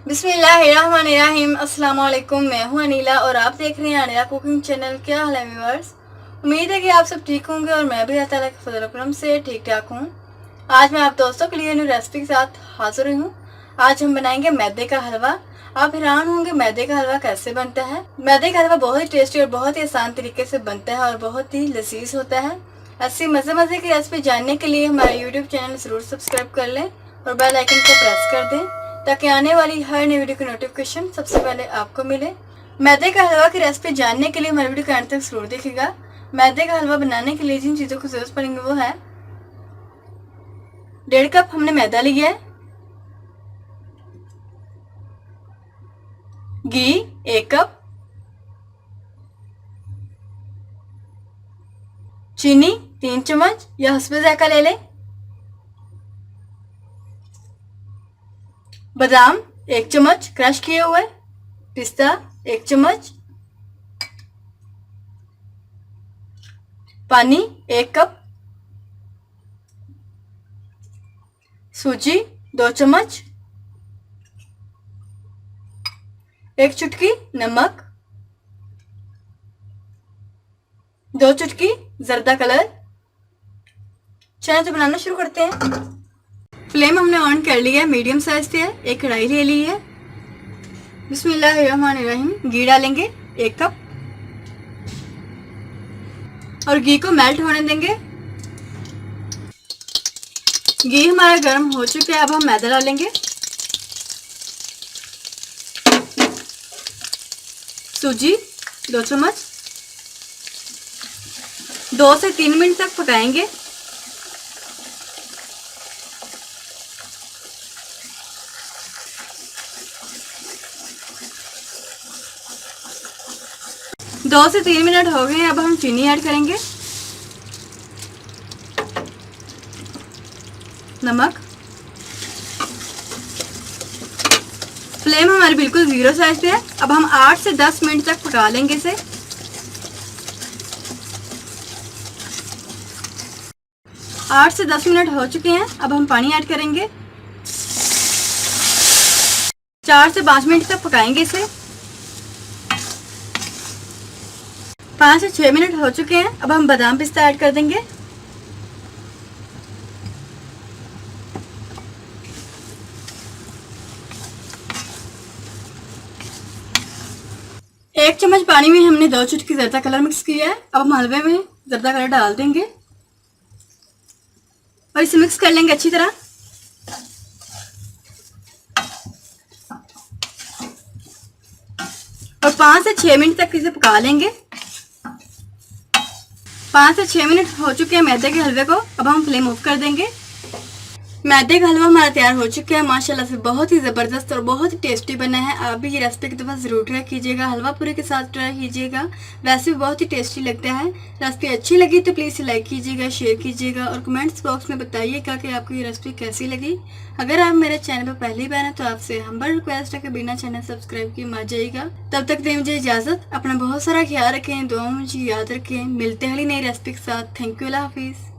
बिस्मिल्लाहिर्रहमानिर्रहीम। अस्सलाम वालेकुम। मैं हूं अनीला और आप देख रहे हैं अनीला कुकिंग चैनल। क्या हाल है व्यूअर्स? उम्मीद है कि आप सब ठीक होंगे और मैं भी अल्लाह ताला के फजल करम से ठीक ठाक हूं। आज मैं आप दोस्तों के लिए न्यू रेसिपी के साथ हाजिर हुई हूं। आज हम बनाएंगे मैदे का हलवा। आप हैरान होंगे मैदे का हलवा कैसे बनता है। मैदे का हलवा बहुत ही टेस्टी और बहुत ही आसान तरीके से बनता है और बहुत ही लजीज होता है। ऐसी मजे मजे की रेसिपी जानने के लिए हमारा यूट्यूब चैनल जरूर सब्सक्राइब कर लें और बेल आइकन को प्रेस कर दें ताकि आने वाली हर नई वीडियो की नोटिफिकेशन सबसे पहले आपको मिले। मैदे का हलवा की रेसिपी जानने के लिए हमारी वीडियो को अंत तक जरूर देखिएगा। मैदे का हलवा बनाने के लिए जिन चीज़ों की जरूरत पड़ेंगी वो है 1.5 कप हमने मैदा लिया है, घी 1 कप, चीनी 3 चम्मच या हस्बे जायका ले लें, बादाम 1 चम्मच क्रश किए हुए, पिस्ता 1 चम्मच, पानी 1 कप, सूजी 2 चम्मच, 1 चुटकी नमक, 2 चुटकी जर्दा कलर। चलिए तो बनाना शुरू करते हैं। फ्लेम हमने ऑन कर लिया है, मीडियम साइज से है। एक कढ़ाई ले ली है। बिस्मिल्लाहिर्रहमानिर्रहीम। घी डालेंगे 1 कप और घी को मेल्ट होने देंगे। घी हमारा गर्म हो चुका है। अब हम मैदा डालेंगे, सूजी 2 चम्मच, 2 से 3 मिनट तक पकाएंगे। दो से 3 मिनट हो गए। अब हम चीनी ऐड करेंगे, नमक। फ्लेम हमारी बिल्कुल 0 साइज पे है। अब हम 8 से 10 मिनट तक पका लेंगे इसे। 8 से 10 मिनट हो चुके हैं। अब हम पानी ऐड करेंगे। 4 से 5 मिनट तक पकाएंगे इसे। 5 से 6 मिनट हो चुके हैं। अब हम बादाम पिस्ता ऐड कर देंगे। एक चम्मच पानी में हमने 2 चुटकी जर्दा कलर मिक्स किया है। अब हम हलवे में जर्दा कलर डाल देंगे और इसे मिक्स कर लेंगे अच्छी तरह। और 5 से 6 मिनट तक इसे पका लेंगे। 5 से 6 मिनट हो चुके हैं मैदे के हलवे को। अब हम फ्लेम ऑफ कर देंगे। मैदे का हलवा हमारा तैयार हो चुका है। माशाल्लाह से बहुत ही ज़बरदस्त और बहुत ही टेस्टी बना है। आप भी ये रेसिपी की दफ़ा ज़रूर ट्राई कीजिएगा। हलवा पूरे के साथ ट्राई कीजिएगा, वैसे भी बहुत ही टेस्टी लगता है। रेसिपी अच्छी लगी तो प्लीज़ लाइक कीजिएगा, शेयर कीजिएगा और कमेंट्स बॉक्स में बताइएगा कि आपको ये रेसिपी कैसी लगी। अगर आप मेरे चैनल पर पहली बार हैं तो आपसे हम्बल रिक्वेस्ट है कि बिना चैनल सब्सक्राइब किए मत जाइएगा। तब तक दें मुझे इजाज़त। अपना बहुत सारा ख्याल रखें, दुआ मुझे याद रखें। मिलते हैं नई रेसिपी के साथ। थैंक यू, अल्लाह हाफिज़।